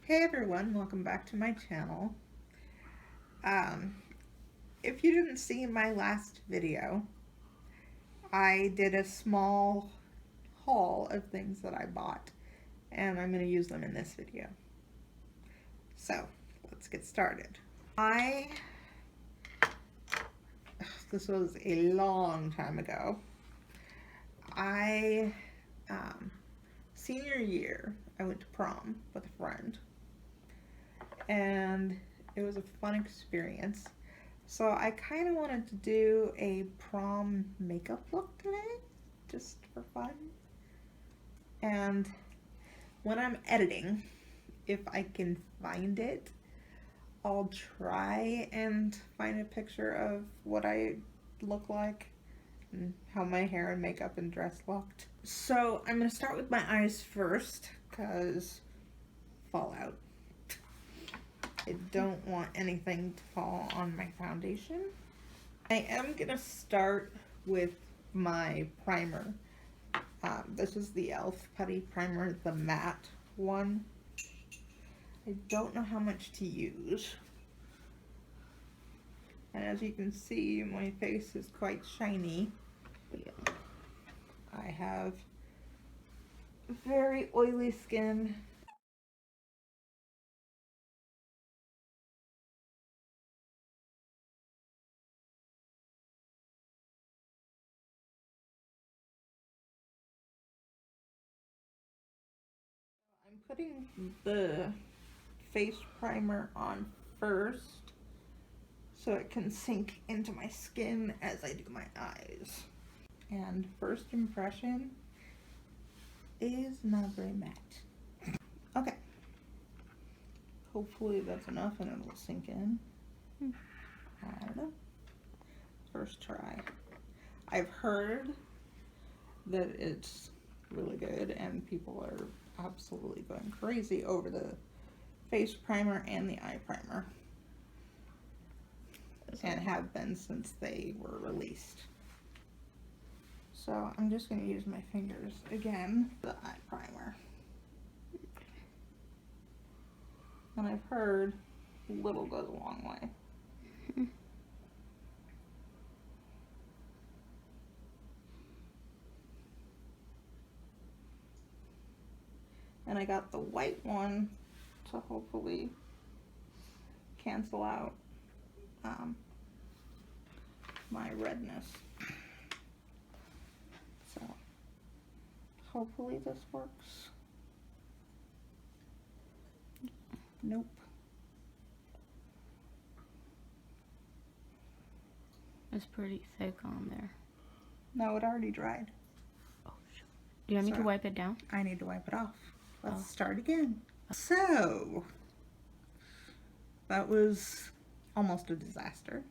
Hey everyone, welcome back to my channel. Um, if you didn't see my last video, I did a small haul of things that I bought, and I'm going to use them in this video. So, let's get started. This was a long time ago. Senior year, I went to prom with a friend. And it was a fun experience. So I kind of wanted to do a prom makeup look today, just for fun. And when I'm editing, if I can find it, I'll try and find a picture of what I look like and how my hair and makeup and dress looked. So I'm going to start with my eyes first, because fallout. I don't want anything to fall on my foundation. I am going to start with my primer. This is the e.l.f. Putty Primer, the matte one. I don't know how much to use. And as you can see, my face is quite shiny. I have very oily skin. I'm putting the face primer on first so it can sink into my skin as I do my eyes. And first impression is not very matte. Okay. Hopefully that's enough and it'll sink in. I don't know. First try. I've heard that it's really good and people are absolutely going crazy over the face primer and the eye primer. And have been since they were released. So I'm just going to use my fingers again for the eye primer. And I've heard little goes a long way. And I got the white one to hopefully cancel out my redness. So hopefully this works. Nope. It's pretty thick on there. No, it already dried. Oh, shit. Do you want me to wipe it down? I need to wipe it off. Let's start again. So, that was almost a disaster.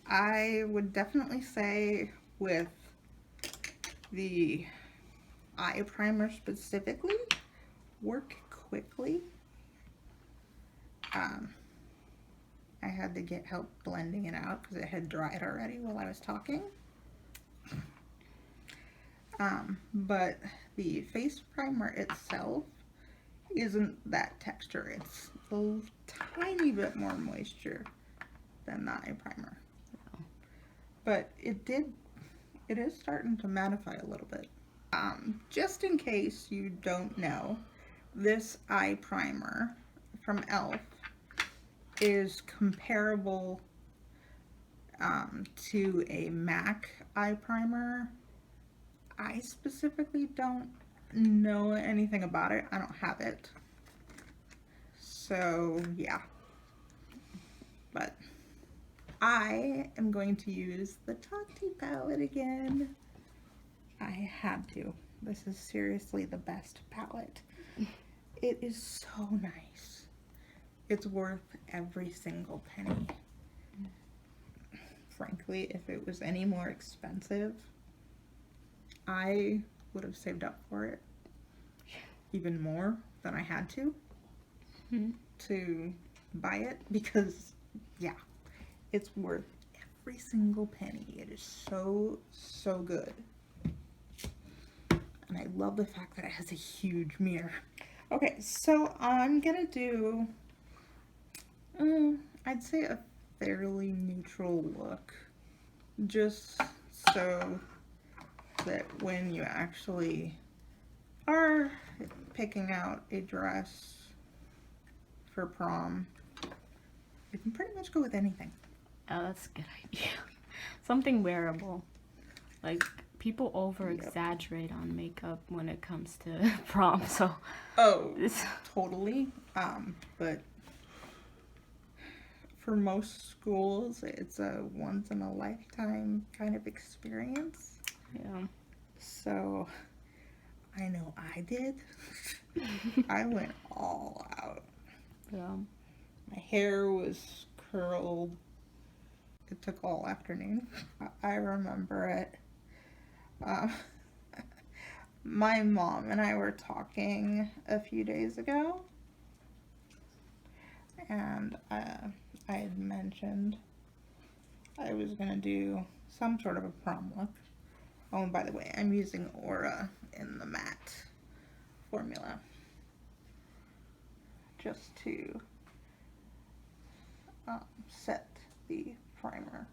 I would definitely say with the eye primer specifically, work quickly. I had to get help blending it out because it had dried already while I was talking. But the face primer itself isn't that texture. It's a tiny bit more moisture than the eye primer. But it is starting to mattify a little bit. Just in case you don't know, this eye primer from e.l.f. is comparable to a MAC eye primer. I specifically don't know anything about it. I don't have it. So, yeah. But I am going to use the Tati palette again. I had to. This is seriously the best palette. It is so nice. It's worth every single penny. Frankly, if it was any more expensive, I would have saved up for it even more than I had to buy it, because yeah, it's worth every single penny. It is so good. And I love the fact that it has a huge mirror. Okay, so I'm gonna do, I'd say a fairly neutral look, just so that when you actually are picking out a dress for prom, you can pretty much go with anything. Oh, that's a good idea. Something wearable. Like, people over exaggerate on makeup when it comes to prom, so. Oh, totally. But for most schools, it's a once in a lifetime kind of experience. Yeah. So I know I did. I went all out. Yeah. My hair was curled. It took all afternoon. I remember it. My mom and I were talking a few days ago, and I had mentioned I was going to do some sort of a prom look. Oh, and by the way, I'm using Aura in the matte formula just to set the primer.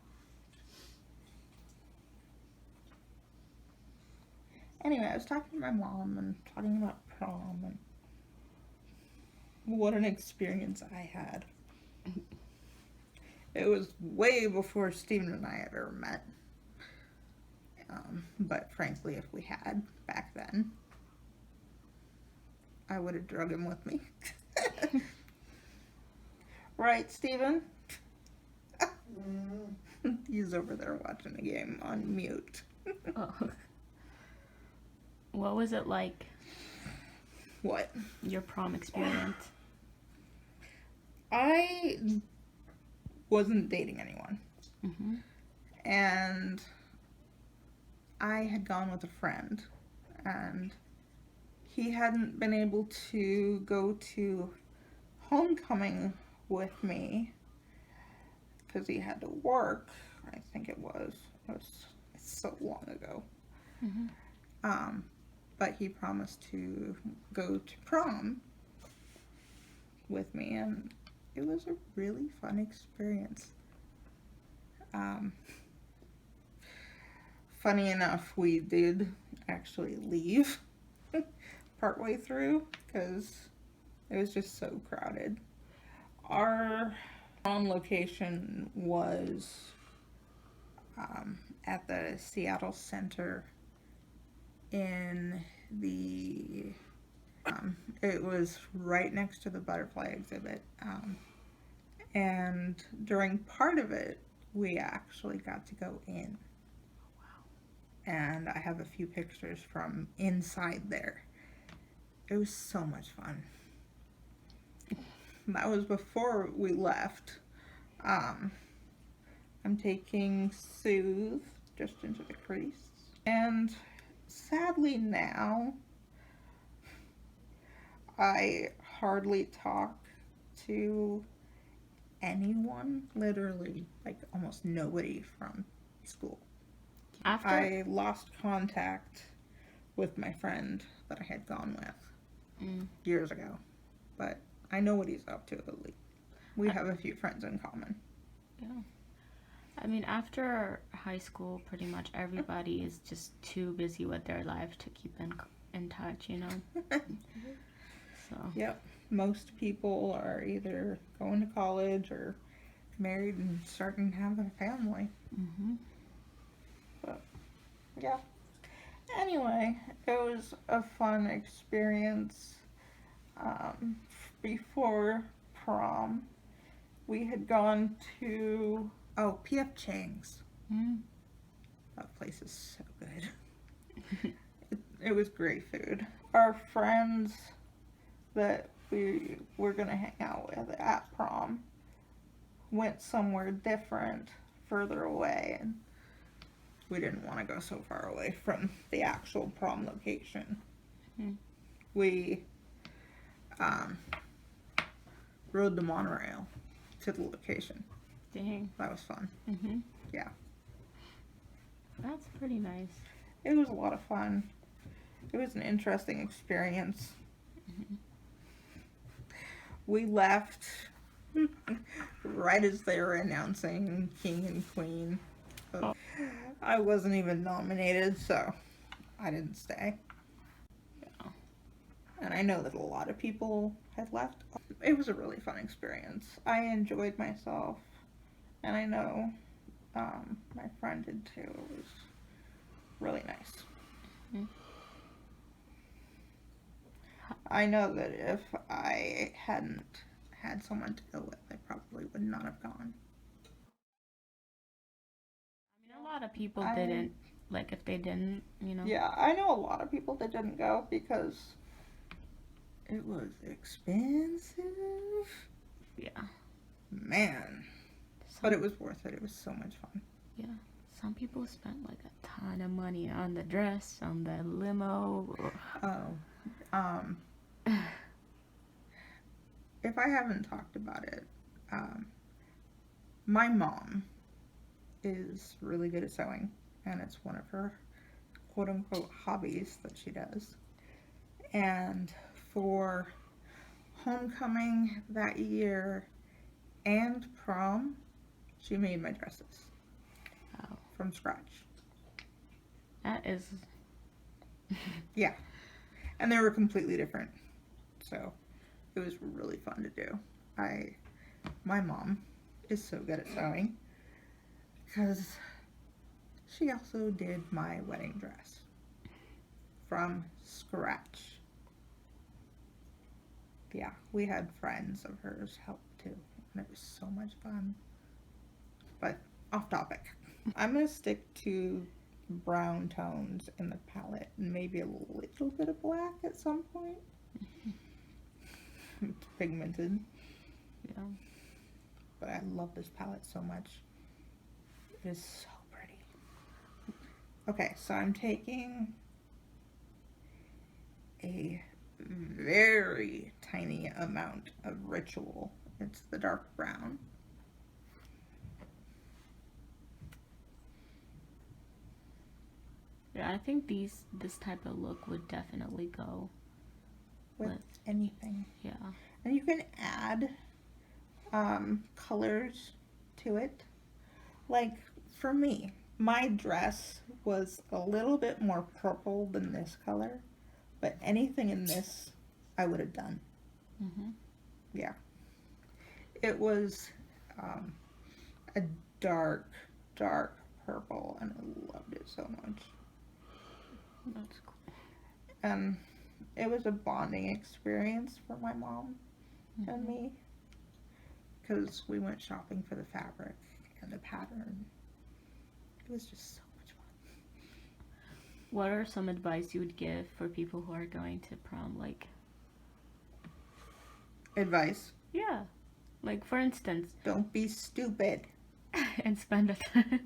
Anyway, I was talking to my mom and talking about prom and what an experience I had. It was way before Steven and I had ever met. But frankly, if we had back then, I would have drug him with me. Right, Steven? He's over there watching the game on mute. Oh. What was it like? What? Your prom experience? I wasn't dating anyone. Mm-hmm. And I had gone with a friend. And he hadn't been able to go to homecoming with me because he had to work. I think it was so long ago. Mm-hmm. But he promised to go to prom with me, and it was a really fun experience. Funny enough, we did actually leave partway through because it was just so crowded. Our prom location was at the Seattle Center in the it was right next to the butterfly exhibit, and during part of it we actually got to go in. Wow. And I have a few pictures from inside there. It was so much fun. That was before we left. I'm taking Soothe just into the crease, and sadly now I hardly talk to anyone, literally, like almost nobody from school. I lost contact with my friend that I had gone with years ago, but I know what he's up to at least. We have a few friends in common. Yeah. I mean, after high school, pretty much everybody is just too busy with their life to keep in touch, you know? So. Yep. Most people are either going to college or married and starting to have a family. Mm-hmm. But, yeah. Anyway, it was a fun experience. Before prom, we had gone to, P.F. Chang's. Mm. That place is so good. It was great food. Our friends that we were going to hang out with at prom went somewhere different, further away, and we didn't want to go so far away from the actual prom location. Mm-hmm. We rode the monorail to the location. Dang. That was fun. Mm-hmm. Yeah. That's pretty nice. It was a lot of fun. It was an interesting experience. Mm-hmm. we left right as they were announcing King and Queen. Oh. I wasn't even nominated, so I didn't stay. Yeah. And I know that a lot of people had left. It was a really fun experience. I enjoyed myself, and I know my friend did too. It was really nice. Mm-hmm. I know that if I hadn't had someone to go with, I probably would not have gone. I mean, a lot of people I- didn't. Like, if they didn't, you know. Yeah, I know a lot of people that didn't go because it was expensive. Yeah. Man. But it was worth it. It was so much fun. Yeah. Some people spent like a ton of money on the dress, on the limo. If I haven't talked about it, my mom is really good at sewing, and it's one of her quote unquote hobbies that she does. And for homecoming that year and prom, she made my dresses. Wow. From scratch. That is. Yeah. And they were completely different. So it was really fun to do. My mom is so good at sewing because she also did my wedding dress from scratch. Yeah, we had friends of hers help too, and it was so much fun. But off topic. I'm gonna stick to brown tones in the palette and maybe a little bit of black at some point. It's pigmented. Yeah. But I love this palette so much. It is so pretty. Okay, so I'm taking a very tiny amount of Ritual. It's the dark brown. Yeah, I think this type of look would definitely go With anything. Yeah. And you can add colors to it. Like for me, my dress was a little bit more purple than this color, but anything in this I would have done. Mm-hmm. Yeah. It was a dark purple, and I loved it so much. That's cool. It was a bonding experience for my mom and me, because we went shopping for the fabric and the pattern. It was just so much fun. What are some advice you would give for people who are going to prom? Like, Advice: yeah, like for instance, don't be stupid. and spend it.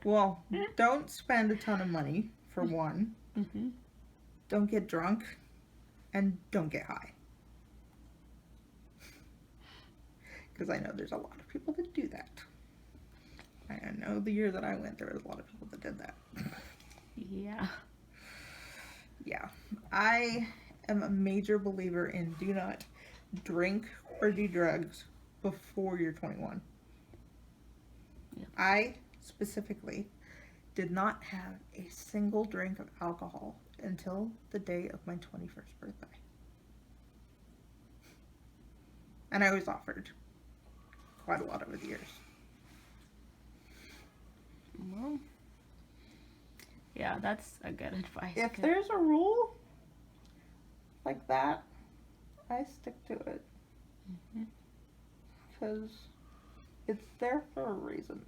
Well, don't spend a ton of money, for one. Mm-hmm. Don't get drunk, and don't get high. Because I know there's a lot of people that do that. I know the year that I went, there was a lot of people that did that. Yeah. Yeah. I am a major believer in do not drink or do drugs before you're 21. Yeah. I specifically did not have a single drink of alcohol until the day of my 21st birthday. And I was offered quite a lot over the years. Well, yeah, that's a good advice. If there's a rule like that, I stick to it. Because it's there for a reason.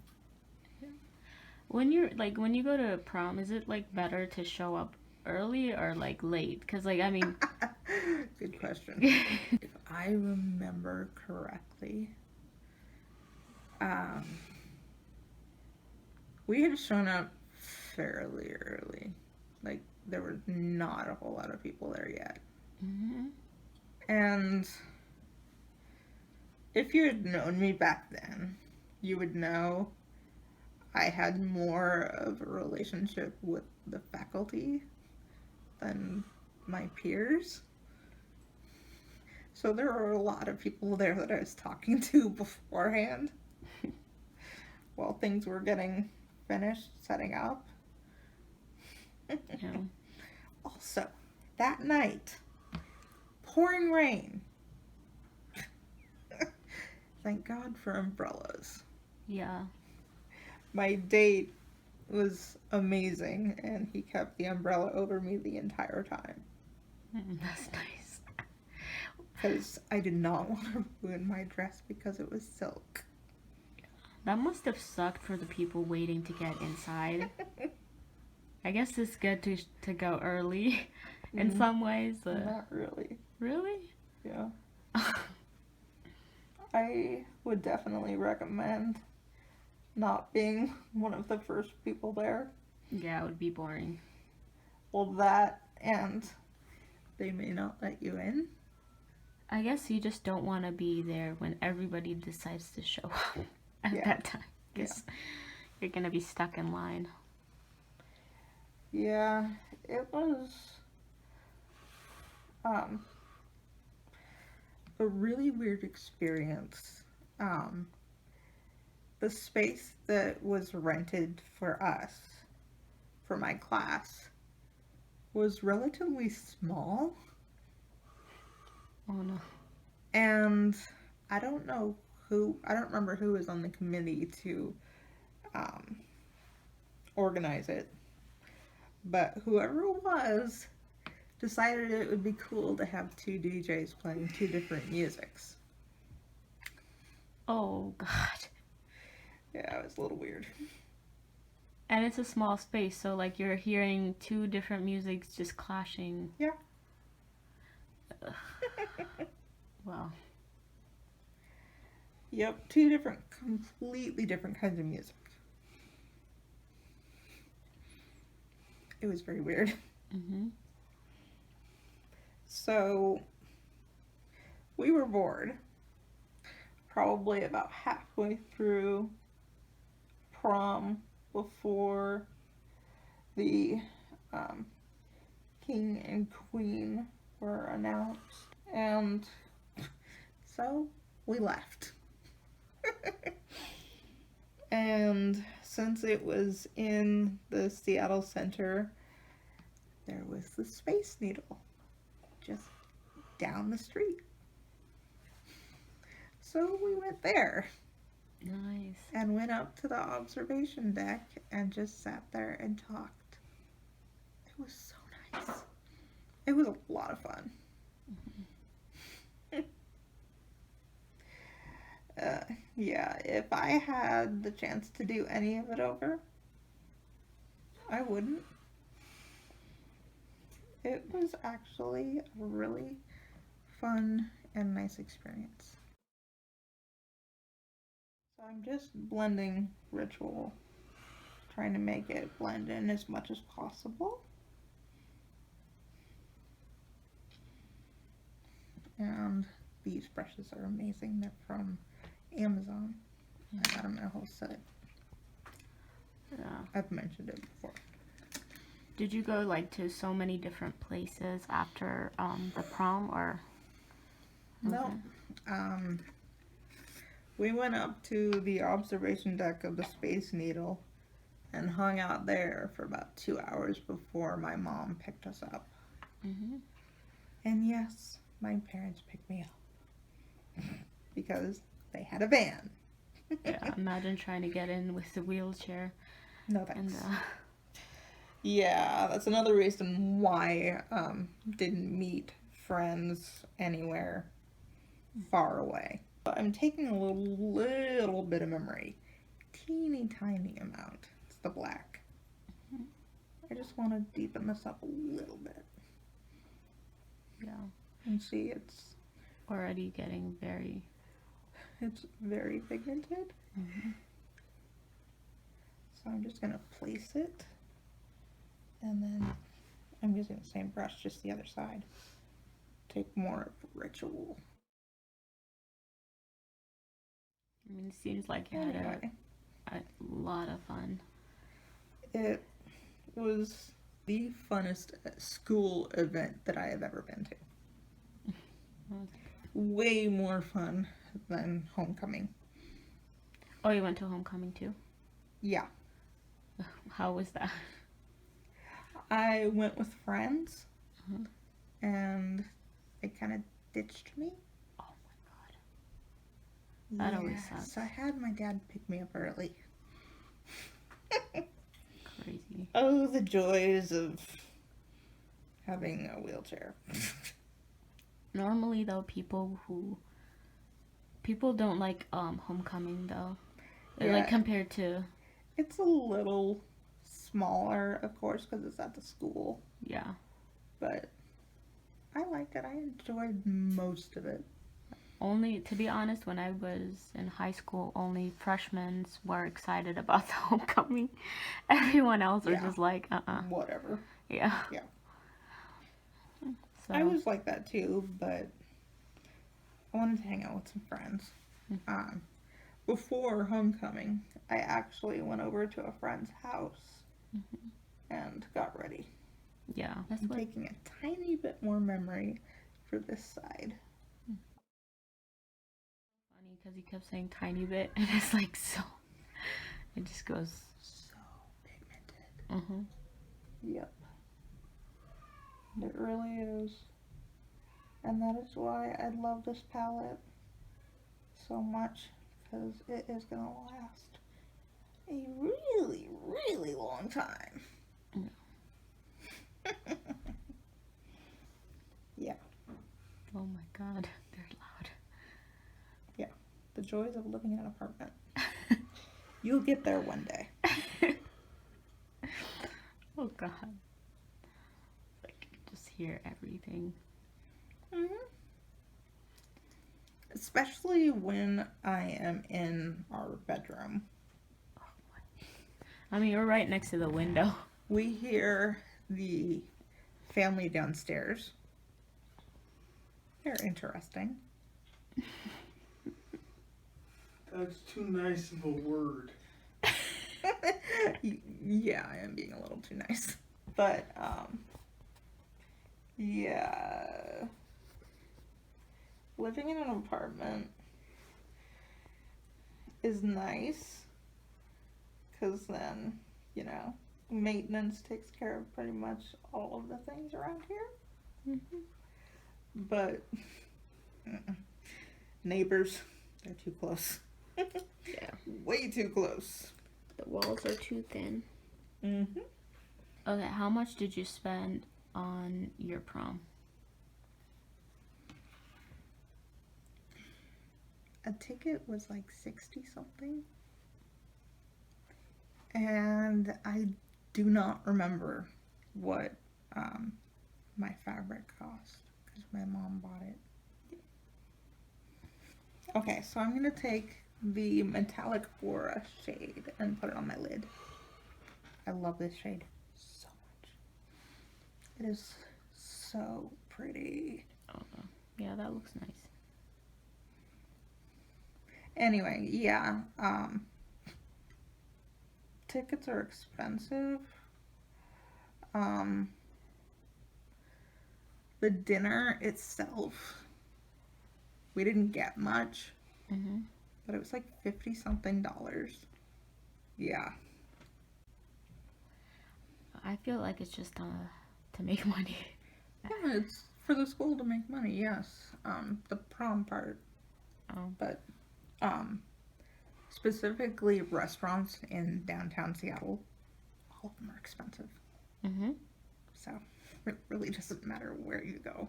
When you go to prom, is it like better to show up early or like late? Because like, I mean, good question. If I remember correctly, we had shown up fairly early. Like, there were not a whole lot of people there yet. Mm-hmm. And if you had known me back then, you would know I had more of a relationship with the faculty than my peers. So there were a lot of people there that I was talking to beforehand while things were getting finished, setting up. Yeah. Also, that night, pouring rain. Thank God for umbrellas. Yeah. My date was amazing, and he kept the umbrella over me the entire time. That's nice. Because I did not want to ruin my dress because it was silk. That must have sucked for the people waiting to get inside. I guess it's good to go early in some ways. Not really. Really? Yeah. I would definitely recommend not being one of the first people there. Yeah, it would be boring. Well, that and they may not let you in. I guess you just don't want to be there when everybody decides to show up at that time. Because you're going to be stuck in line. Yeah, it was a really weird experience. The space that was rented for us, for my class, was relatively small. Oh no. And I don't remember who was on the committee to organize it. But whoever it was decided it would be cool to have two DJs playing two different musics. Oh god. Yeah, it was a little weird. And it's a small space, so like you're hearing two different musics just clashing. Yeah. Wow. Yep, completely different kinds of music. It was very weird. Mm-hmm. So, we were bored. Probably about halfway through prom before the king and queen were announced. And so we left. And since it was in the Seattle Center, there was the Space Needle just down the street. So we went there. Nice. And went up to the observation deck and just sat there and talked. It was so nice. It was a lot of fun. Yeah, if I had the chance to do any of it over, I wouldn't. It was actually a really fun and nice experience. So I'm just blending ritual, trying to make it blend in as much as possible. And these brushes are amazing. They're from Amazon. I got them in a whole set. Yeah. I've mentioned it before. Did you go like to so many different places after the prom, or? No. We went up to the observation deck of the Space Needle and hung out there for about 2 hours before my mom picked us up. Mm-hmm. And yes, my parents picked me up because they had a van. Yeah, imagine trying to get in with the wheelchair. No thanks. And yeah, that's another reason why didn't meet friends anywhere far away. But I'm taking a little bit of memory. Teeny tiny amount. It's the black. Mhm. I just want to deepen this up a little bit. Yeah. And see, it's Already getting very... It's very pigmented. Mm-hmm. So I'm just going to place it. And then I'm using the same brush, just the other side. Take more of ritual. I mean, it seems like you had a lot of fun. It was the funnest school event that I have ever been to. way more fun than homecoming. Oh, you went to homecoming too? Yeah. How was that? I went with friends, Mhm. and they kind of ditched me. Oh my god. That always Yeah, sucks. so I had my dad pick me up early. Crazy. Oh, the joys of having a wheelchair. Normally though, people don't like homecoming though. Yeah. Like compared to It's a little smaller, of course, because it's at the school. yeah. But I liked it. I enjoyed most of it. Only to be honest, when I was in high school, only freshmen were excited about the homecoming. Everyone else was Yeah. just like, Whatever. Yeah. Yeah. So I was like that too, but I wanted to hang out with some friends. Mhm. Before homecoming, I actually went over to a friend's house Mhm. and got ready. Yeah, that's I'm what. taking a tiny bit more memory for this side. Funny because he kept saying tiny bit, and it's like so. It just goes. So pigmented. Mhm. Yep. It really is. And that is why I love this palette so much, because it is going to last a really, really long time. Yeah. Oh my god, they're loud. The joys of living in an apartment. You'll get there one day. Oh god. Like you just hear everything. Mm-hmm. Especially when I am in our bedroom. I mean, you're right next to the window. We hear the family downstairs. They're interesting. That's too nice of a word. Yeah, I am being a little too nice. But, yeah. Living in an apartment is nice. Because then, maintenance takes care of pretty much all of the things around here. Mm-hmm. But, neighbors, they're too close. Yeah. Way too close. The walls are too thin. Mm-hmm. Okay, how much did you spend on your prom? A ticket was like 60 something. And I do not remember what my fabric cost because my mom bought it. Okay, so I'm going to take the metallic Bora shade and put it on my lid. I love this shade so much. It is so pretty. Oh, yeah, that looks nice. Anyway, yeah, tickets are expensive. The dinner itself, we didn't get much, Mm-hmm. but it was like $50 something. Yeah. I feel like it's just to make money. Yeah, it's for the school to make money, yes. The prom part. Oh. But, specifically restaurants in downtown Seattle, all of them are expensive. Mm-hmm. So, it really doesn't matter where you go.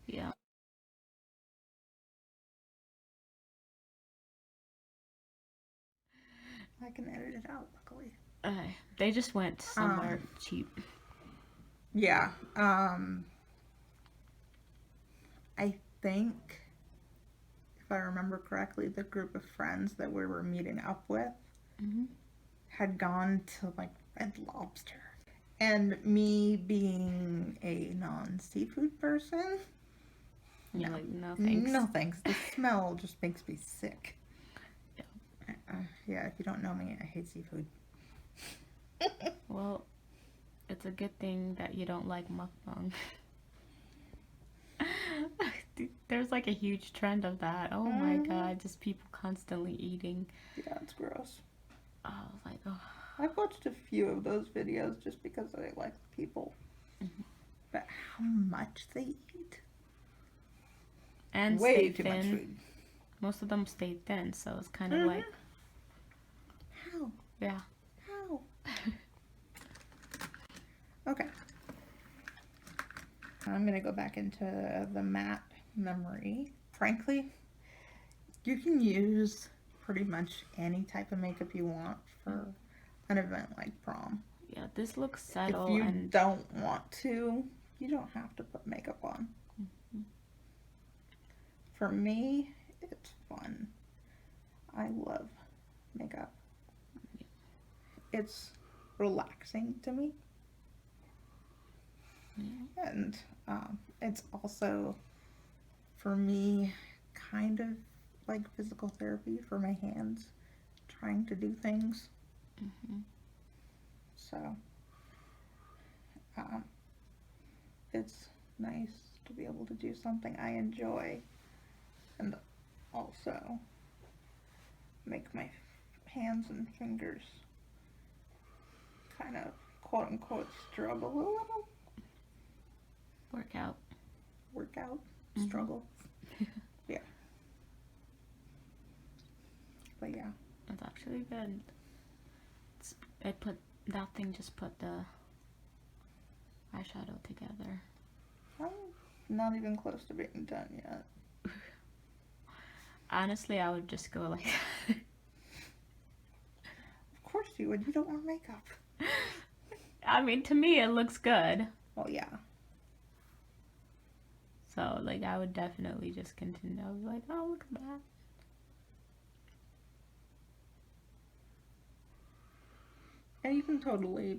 Yeah. I can edit it out, luckily. They just went somewhere cheap. Yeah, I think, if I remember correctly, the group of friends that we were meeting up with Mm-hmm. had gone to like Red Lobster. And me being a non-seafood person, You're like, no thanks. no thanks. The smell just makes me sick. Yeah. Yeah, if you don't know me, I hate seafood. Well, it's a good thing that you don't like mukbang. There's like a huge trend of that. Oh my Mhm. god, just people constantly eating. Yeah, it's gross. I was like, oh. I've watched a few of those videos just because I like the people. Mhm. But how much they eat? And Way stay too much thin. food. Most of them stay thin, so it's kind of Mhm. like, How? yeah. How? Okay. I'm gonna go back into the matte memory. Frankly, you can use pretty much any type of makeup you want for an event like prom. Yeah, this looks If subtle you and don't want to, you don't have to put makeup on. Mhm. For me, it's fun. I love makeup. It's relaxing to me, yeah. and it's also, for me, kind of like physical therapy for my hands, trying to do things. Mhm. So, um, it's nice to be able to do something I enjoy and also make my hands and fingers kind of quote unquote struggle a little. Workout. Workout, Mhm. struggle. Yeah. But yeah. It's actually good. It put that thing just put the eyeshadow together. I'm not even close to being done yet. Honestly, I would just go like Of course you would. You don't wear makeup. I mean, to me, it looks good. Well, yeah. So, like, I would definitely just continue. I would be like, oh, look at that. And you can totally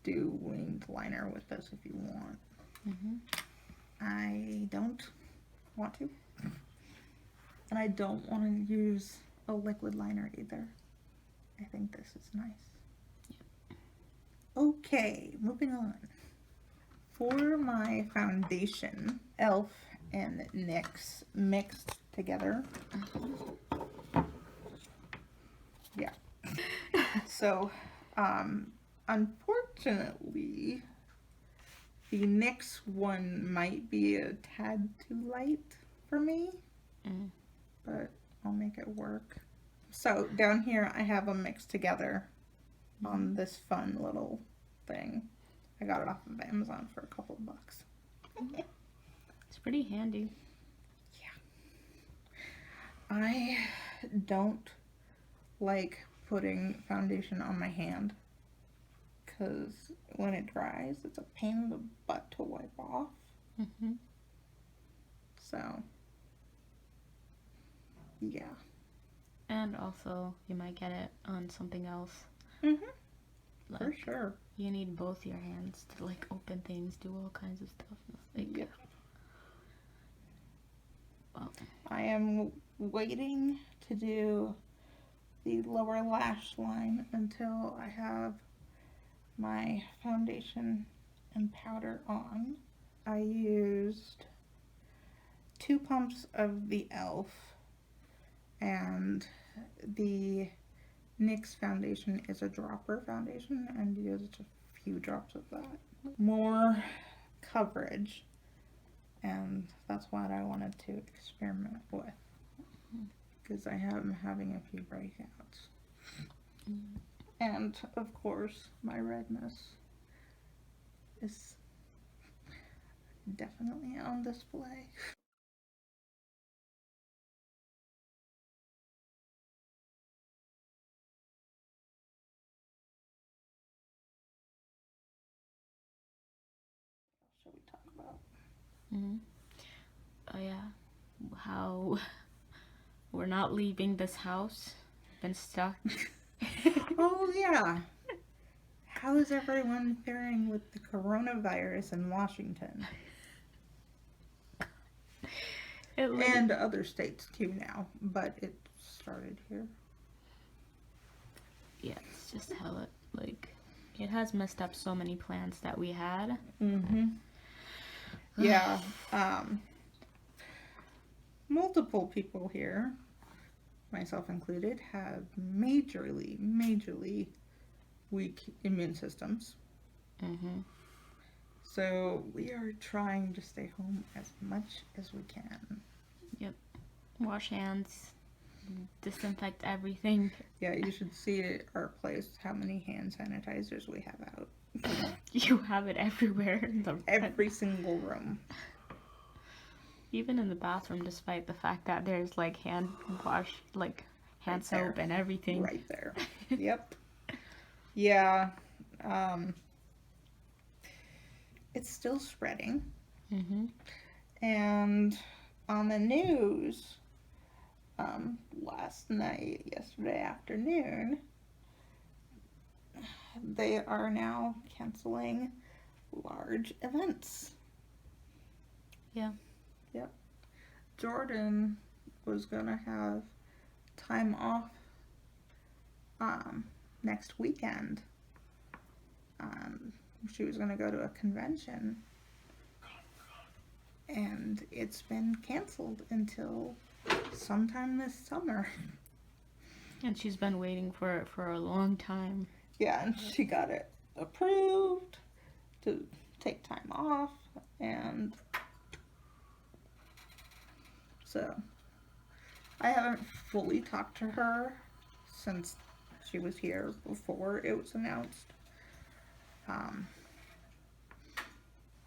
do winged liner with this if you want. Mhm. I don't want to. And I don't want to use a liquid liner either. I think this is nice. Okay, moving on. For my foundation, e.l.f. and NYX mixed together. Yeah. So, unfortunately, the NYX one might be a tad too light for me, Mm. but I'll make it work. So down here I have them mixed together on this fun little thing. I got it off of Amazon for a couple of bucks. It's pretty handy. I don't like putting foundation on my hand because when it dries, it's a pain in the butt to wipe off. Mhm. So, yeah. And also, you might get it on something else. Mhm. Like, For sure. you need both your hands to like open things, do all kinds of stuff. Like, Yeah. well, I am waiting to do the lower lash line until I have my foundation and powder on. I used 2 pumps of the e.l.f. and the NYX foundation is a dropper foundation and used a few drops of that. More coverage, and that's what I wanted to experiment with because I am having a few breakouts. And of course, my redness is definitely on display. What shall we talk about? mhm. Oh yeah, how we're not leaving this house. Been stuck. Oh yeah. How is everyone faring with the coronavirus in Washington? And other states too now, but it started here. Yeah, it's just how it like it has messed up so many plans that we had. Mm-hmm. Yeah. Um, multiple people here, myself included, have majorly weak immune systems. Mm-hmm. So we are trying to stay home as much as we can. Wash hands, disinfect everything. Yeah, you should see at our place how many hand sanitizers we have out. You have it everywhere. Every single room. Even in the bathroom, despite the fact that there's like hand wash, like hand Right there. soap and everything. Right there. Yep. Yeah. It's still spreading. Mm-hmm. And on the news, yesterday afternoon, they are now canceling large events. Yeah. Yep. Jordan was gonna have time off next weekend. She was gonna go to a convention, and it's been canceled until sometime this summer. And she's been waiting for it for a long time. Yeah, and she got it approved to take time off, and so I haven't fully talked to her since she was here before it was announced.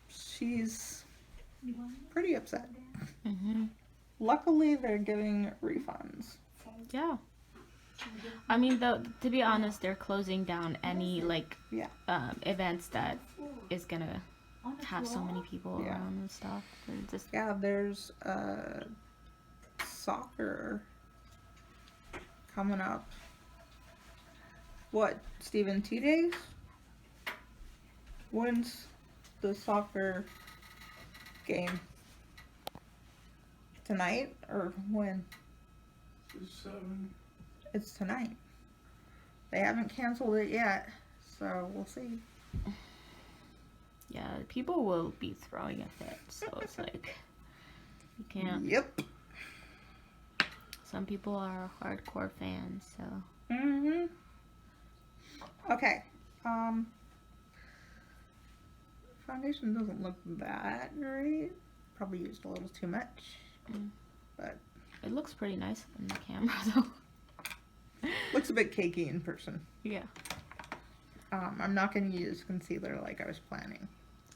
She's pretty upset. Mm-hmm. Luckily, they're giving refunds. Yeah. I mean, though, to be honest, they're closing down any events that is gonna have so many people Yeah. around and stuff. And just Yeah, there's soccer coming up. What, Stephen, 2 days? When's the soccer game? Tonight or when? 7. It's tonight. They haven't canceled it yet, so we'll see. yeah, people will be throwing a fit. So it's like you can't. Yep. Some people are hardcore fans, so. Mm-hmm. Okay. Foundation doesn't look that great. Probably used a little too much. But It looks pretty nice on the camera, though. looks a bit cakey in person. Yeah. I'm not going to use concealer like I was planning.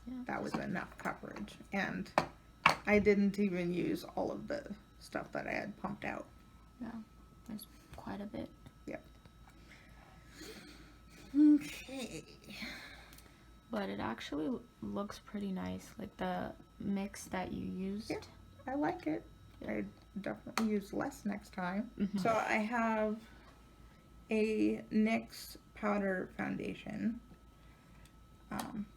Yeah. That was enough coverage. And I didn't even use all of the stuff that I had pumped out. Yeah. There's quite a bit. Okay. But it actually looks pretty nice. Like the mix that you used. Yeah. I like it. I definitely use less next time. Mhm. So I have a NYX powder foundation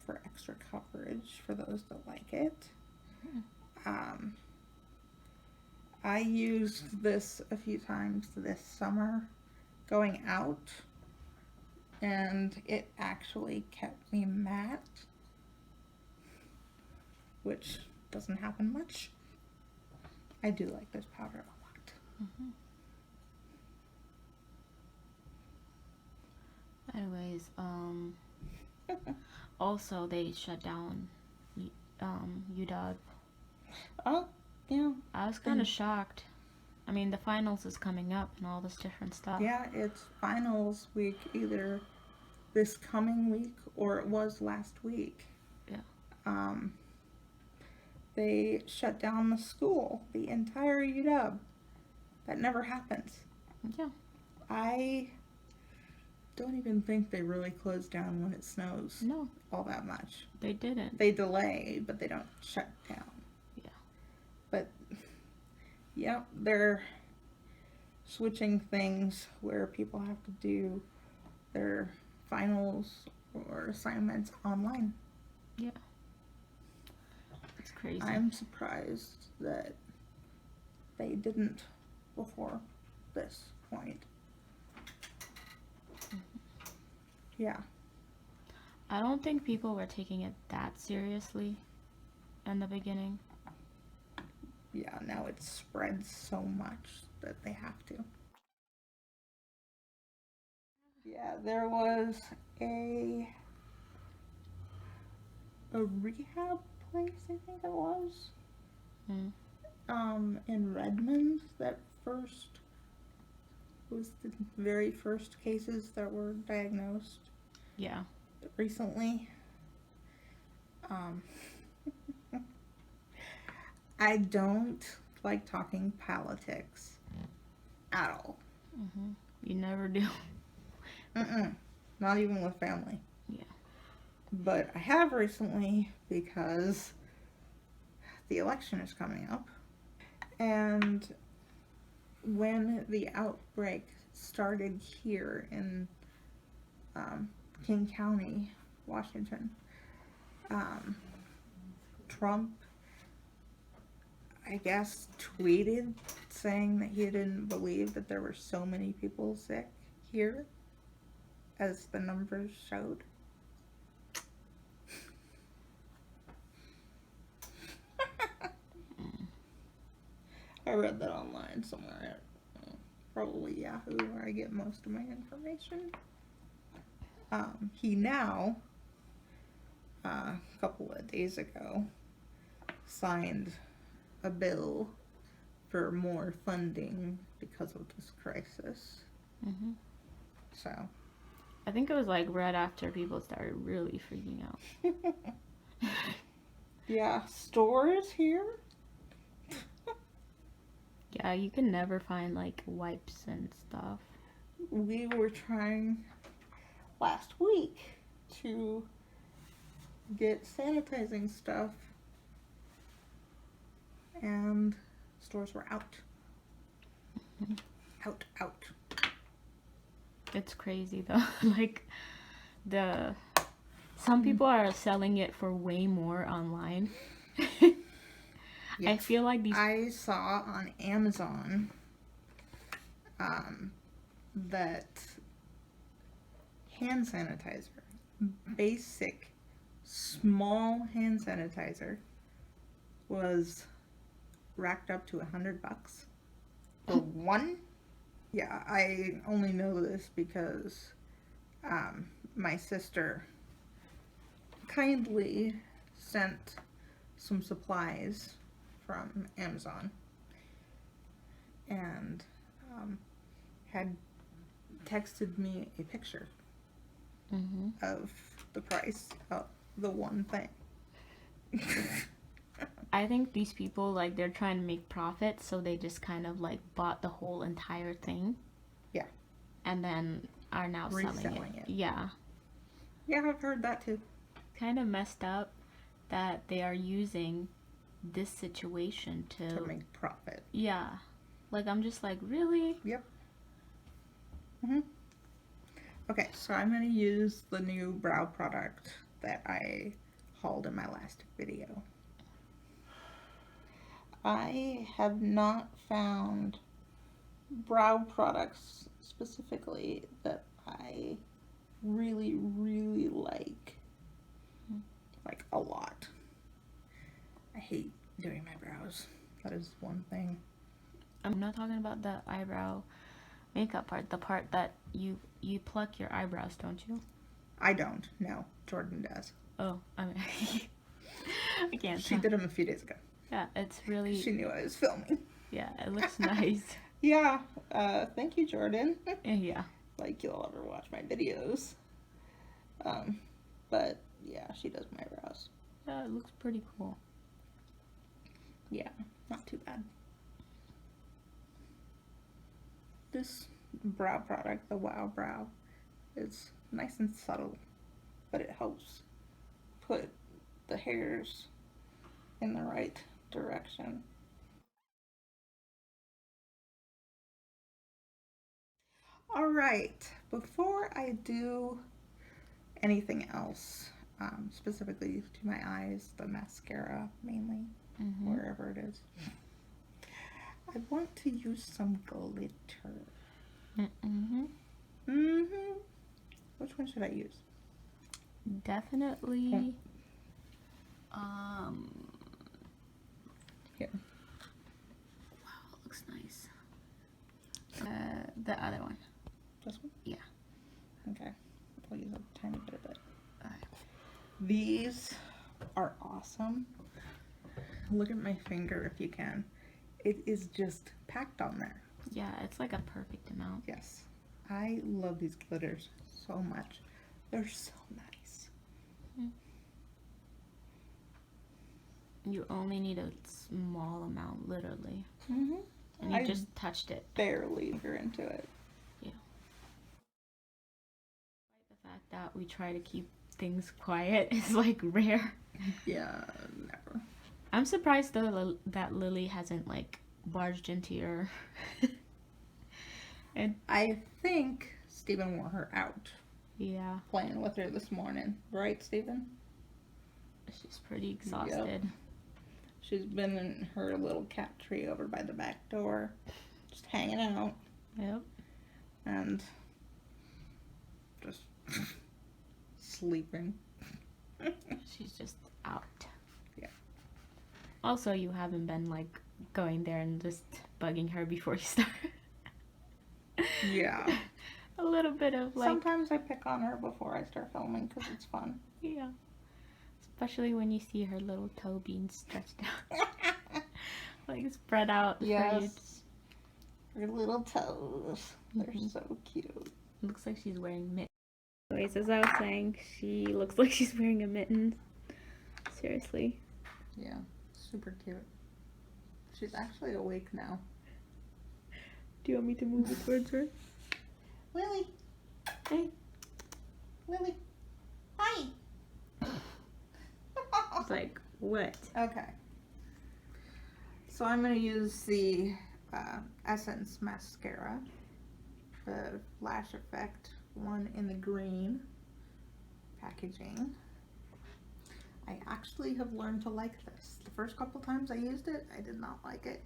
for extra coverage for those that like it. I used this a few times this summer going out, and it actually kept me matte, which doesn't happen much. I do like this powder a lot. Mhm. Anyways, also they shut down UW. Oh, yeah. I was kind of shocked. I mean, the finals is coming up and all this different stuff. Yeah, it's finals week either this coming week or it was last week. Yeah. They shut down the school, the entire UW. That never happens. Yeah. I don't even think they really close down when it snows No, all that much. they didn't. They delay, but they don't shut down. Yeah. But, yeah, they're switching things where people have to do their finals or assignments online. Yeah. It's crazy. I'm surprised that they didn't before this point. Yeah. I don't think people were taking it that seriously in the beginning. Yeah, now it spreads so much that they have to. Yeah, there was a rehab place, I think it was, Mm. in Redmond that first was the very first cases that were diagnosed Yeah. recently. Um, I don't like talking politics at all. Mm-hmm. You never do. Not even with family. Yeah. But I have recently because the election is coming up. And when the outbreak started here in King County, Washington, Trump, I guess, tweeted saying that he didn't believe that there were so many people sick here as the numbers showed. I read that online somewhere at probably Yahoo, where I get most of my information. He now, a couple of days ago, signed a bill for more funding because of this crisis. Mm-hmm. So. I think it was like right after people started really freaking out. Yeah, stores here. Yeah, you can never find like wipes and stuff. We were trying last week to get sanitizing stuff, and stores were out. Out. It's crazy though. Like some people are selling it for way more online. Yeah. I feel like I saw on Amazon that hand sanitizer, basic small hand sanitizer, was racked up to $100 for one. Yeah, I only know this because my sister kindly sent some supplies from Amazon and had texted me a picture of the price of the one thing. I think these people, like, they're trying to make profit, so they just kind of like bought the whole entire thing. Yeah. And then are now selling it. Yeah. Yeah, I've heard that too. Kind of messed up that they are using this situation to make profit. Yeah. Like, I'm just like, really? Yep. Okay, so I'm going to use the new brow product that I hauled in my last video. I have not found brow products specifically that I really, really like a lot. I hate doing my brows. That is one thing. I'm not talking about the eyebrow makeup part, the part that you pluck your eyebrows, don't you? I don't. No, Jordan does. Oh, I mean, I can't. She did them a few days ago. Yeah, it's really. She knew I was filming. Yeah, it looks nice. Yeah. Thank you, Jordan. Yeah. Like, you'll ever watch my videos. But yeah, she does my brows. Yeah, it looks pretty cool. Yeah, not too bad. This brow product, the Wow Brow, is nice and subtle, but it helps put the hairs in the right direction. All right, before I do anything else, specifically to my eyes, the mascara mainly, wherever it is, I want to use some glitter. Which one should I use? Definitely. Here. The other one. This one? Yeah. Okay. I'll use a tiny bit of it. Alright. These are awesome. Look at my finger if you can. It is just packed on there. Yeah, it's like a perfect amount. Yes. I love these glitters so much. They're so nice. You only need a small amount, literally. Mm-hmm. And you I just touched it. barely grew into it. Yeah. The fact that we try to keep things quiet is like rare. Yeah, never. I'm surprised though that Lily hasn't like barged into your. And I think Stephen wore her out yeah, playing with her this morning. Right, Stephen? she's pretty exhausted. She's been in her little cat tree over by the back door, just hanging out Yep. and just sleeping. She's just out. Yeah. Also, you haven't been like going there and just bugging her before you start. Yeah. A little bit of like. Sometimes I pick on her before I start filming because it's fun. Yeah. Especially when you see her little toe being stretched out. Like spread out. Yes. Her little toes. They're Mhm. so cute. Looks like she's wearing mittens. Anyways, as I was saying, she looks like she's wearing a mitten. Seriously. Yeah. Super cute. She's actually awake now. Do you want me to move it towards her? Lily. Hey. Lily. Hi. It's like, what? Okay. So I'm going to use the Essence mascara, the Lash Effect one in the green packaging. I actually have learned to like this. The first couple times I used it, I did not like it.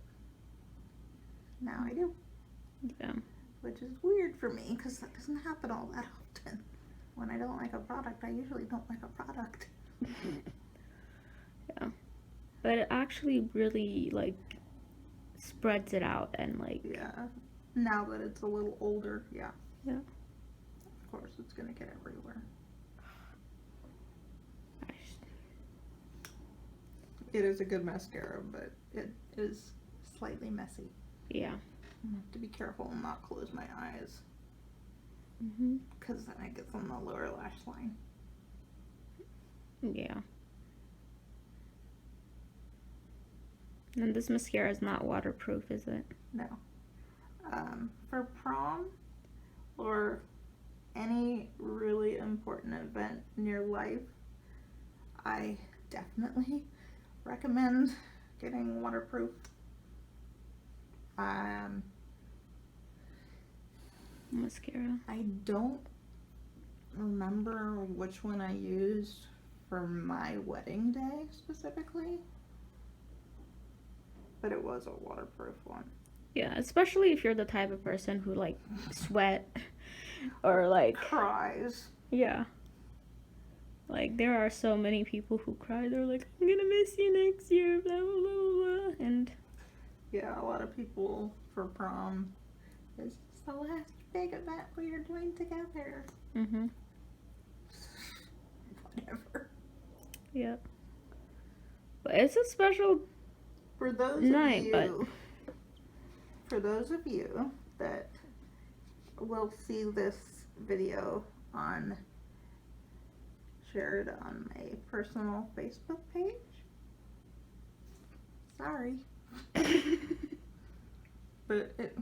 Now I do. Yeah. Which is weird for me because that doesn't happen all that often. When I don't like a product, I usually don't like a product. Yeah. But it actually really, like, spreads it out and, like... Yeah. Now that it's a little older, yeah. Yeah. Of course, it's gonna get everywhere. It is a good mascara, but it is slightly messy. Yeah. I have to be careful and not close my eyes, Mm-hmm. because then it gets on the lower lash line. Yeah. And this mascara is not waterproof, is it? No. For prom or any really important event in your life, I definitely recommend getting waterproof. Mascara. I don't remember which one I used for my wedding day specifically, but it was a waterproof one. Yeah, especially if you're the type of person who, like, sweat or, like... Cries. Yeah. Like, there are so many people who cry. They're like, I'm gonna miss you next year, blah, blah, blah, blah. And... Yeah, a lot of people for prom, it's the last big event we are doing together. Mm-hmm. Whatever. Yeah. But it's a special For those night, of you, for those of you that will see this video shared on my personal Facebook page, sorry, but it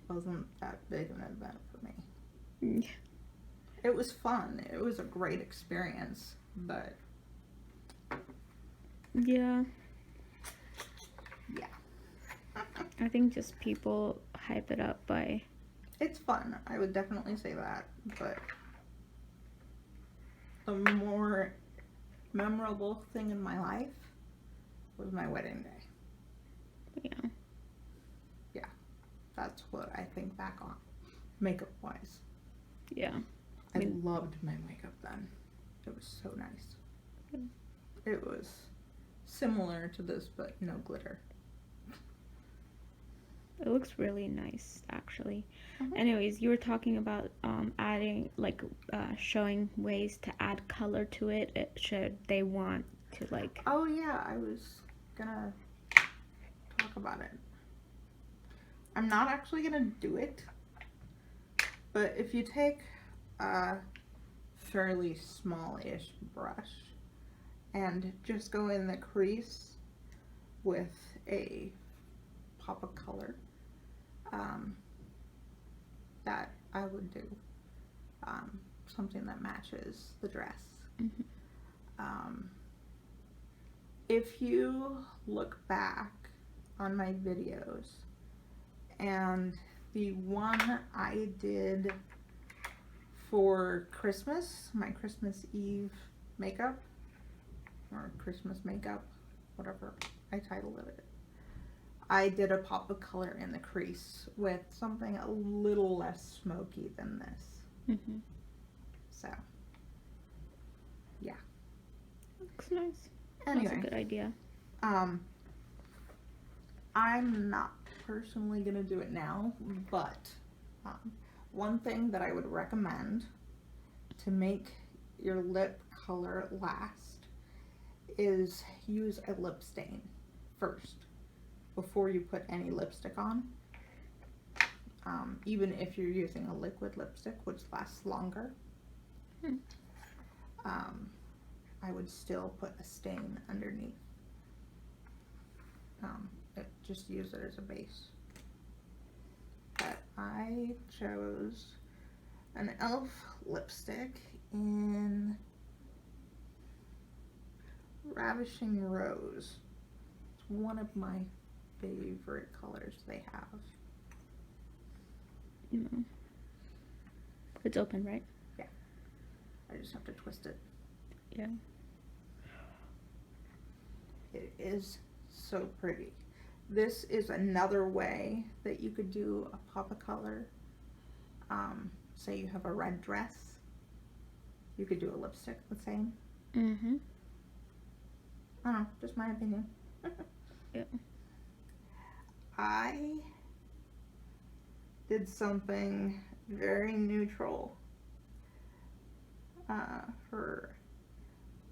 wasn't that big an event for me. Yeah. It was fun. It was a great experience, but Yeah. yeah. I think just people hype it up by... It's fun. I would definitely say that, but the more memorable thing in my life was my wedding day. Yeah. Yeah. That's what I think back on, makeup wise. Yeah. I loved my makeup then. It was so nice. Mm. It was similar to this, but no glitter. It looks really nice, actually. Mhm. Anyways, you were talking about adding, like, showing ways to add color to it. Should they want to, like... Oh yeah, I was gonna talk about it. I'm not actually gonna do it, but if you take a fairly small-ish brush and just go in the crease with a pop of color, that I would do something that matches the dress. Mhm. If you look back on my videos, and the one I did for Christmas, my Christmas Eve makeup, or Christmas makeup, whatever I titled it, I did a pop of color in the crease with something a little less smoky than this. Mhm. So, yeah. Looks nice. Anyway, That's a good idea. I'm not personally gonna do it now, but one thing that I would recommend to make your lip color last is use a lip stain first before you put any lipstick on. Even if you're using a liquid lipstick, which lasts longer, I would still put a stain underneath. Just use it as a base. But I chose an e.l.f. lipstick in Ravishing Rose. It's one of my favorite colors they have. Mm. It's open, right? Yeah. I just have to twist it. Yeah. It is so pretty. This is another way that you could do a pop of color. Say you have a red dress. You could do a lipstick the same. Mm-hmm. I don't know, just my opinion. Yeah. I did something very neutral for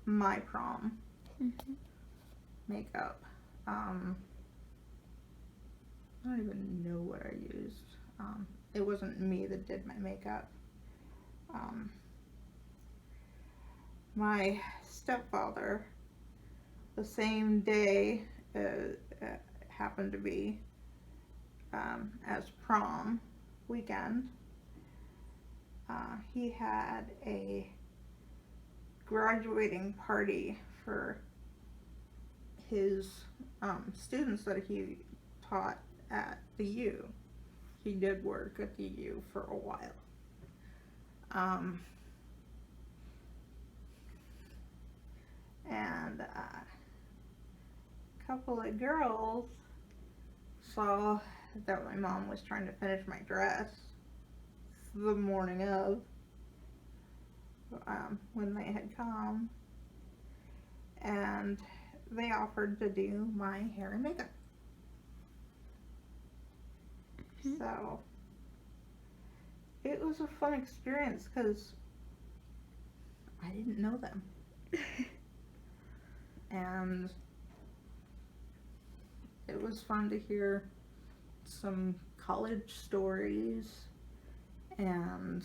my prom makeup. I don't even know what I used. It wasn't me that did my makeup. My stepfather, the same day happened to be as prom weekend, he had a graduating party for his students that he taught at the U. He did work at the U for a while. And a couple of girls saw that my mom was trying to finish my dress the morning of, when they had come, and they offered to do my hair and makeup. So it was a fun experience because I didn't know them. And it was fun to hear some college stories and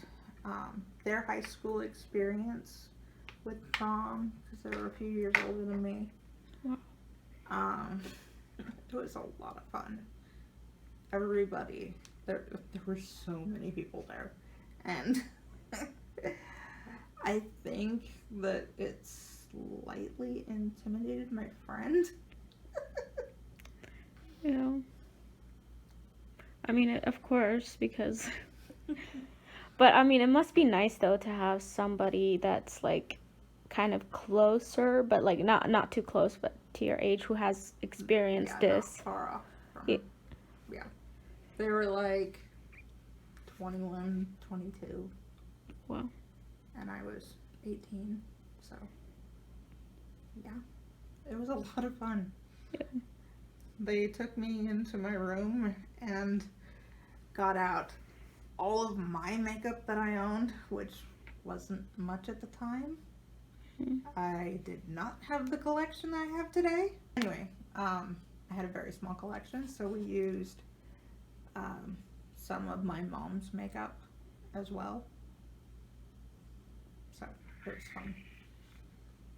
their high school experience with prom, because they were a few years older than me. Wow. It was a lot of fun. Everybody, there were so many people there, and I think that it slightly intimidated my friend. Yeah. I mean, of course, because... But, I mean, it must be nice, though, to have somebody that's, like, kind of closer, but, like, not too close, but to your age, who has experienced this. Not far off from yeah. They were, like, 21, 22. Wow. And I was 18, so... yeah. It was a lot of fun. Yeah. they took me into my room and got out all of my makeup that I owned, which wasn't much at the time. I did not have the collection I have today. Anyway, I had a very small collection, so we used some of my mom's makeup as well. So it was fun.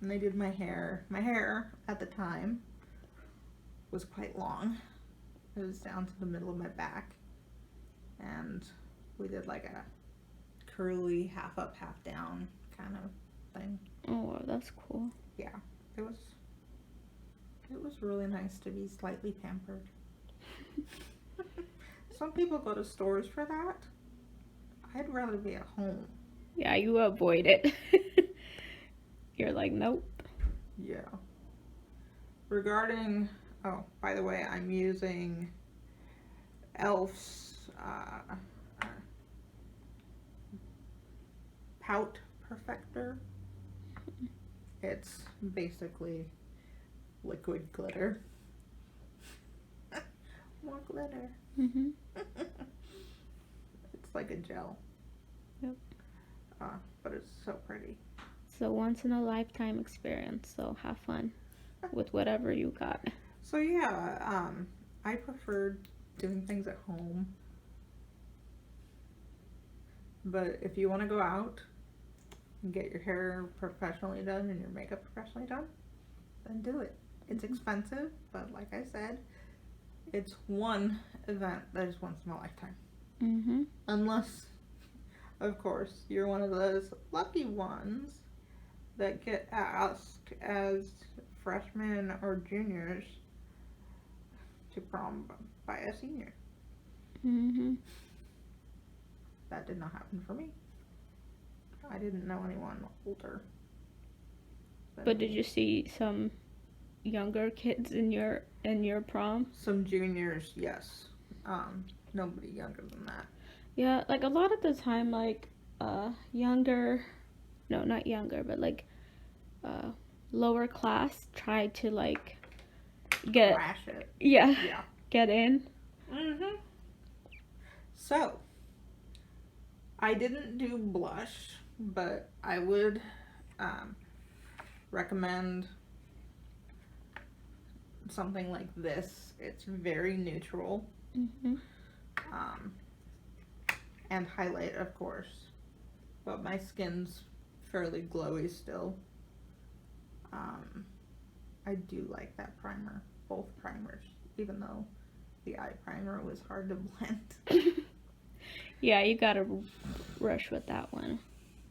And they did my hair. My hair at the time was quite long. It was down to the middle of my back. And we did like a curly half up, half down kind of thing. Oh, that's cool. Yeah, it was really nice to be slightly pampered. Some people go to stores for that. I'd rather be at home. Yeah, you avoid it. You're like, nope. Yeah. Regarding, oh, by the way, I'm using Elf's Pout Perfector. It's basically liquid glitter. More glitter. Mhm. It's like a gel. Yep. But it's so pretty. It's a once in a lifetime experience, so have fun with whatever you got. So yeah, I prefer doing things at home. But if you want to go out and get your hair professionally done and your makeup professionally done, then do it. It's expensive, but like I said, it's one event that is once in a lifetime. Mhm. Unless, of course, you're one of those lucky ones that get asked as freshmen or juniors to prom by a senior. Mhm. That did not happen for me. I didn't know anyone older. But did you see some younger kids in your prom? Some juniors, yes. Nobody younger than that. Yeah, like a lot of the time, like younger, no, not younger, but like lower class try to like get Crash it. yeah Yeah. get in. Mhm. So, I didn't do blush, but I would recommend something like this. It's very neutral. Mhm. And highlight, of course. But my skin's fairly glowy still. I do like that primer, both primers, even though the eye primer was hard to blend. Yeah, you gotta rush with that one.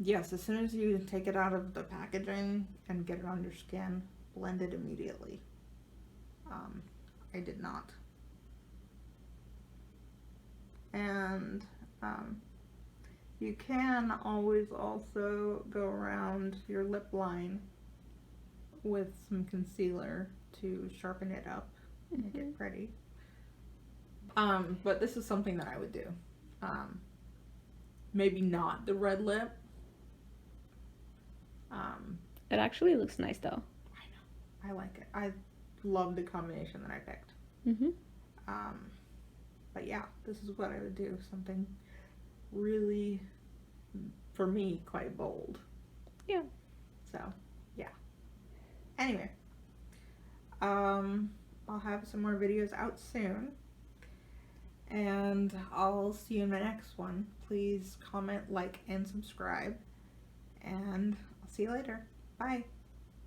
Yes, as soon as you take it out of the packaging and get it on your skin, blend it immediately. I did not. And you can always also go around your lip line with some concealer to sharpen it up, make it pretty. But this is something that I would do. Maybe not the red lip. It actually looks nice though. I know. I like it. I love the combination that I picked. Mhm. But yeah, this is what I would do. Something really, for me, quite bold. Yeah. So, yeah. Anyway, I'll have some more videos out soon. And I'll see you in my next one. Please comment, like, and subscribe. And I'll see you later. Bye.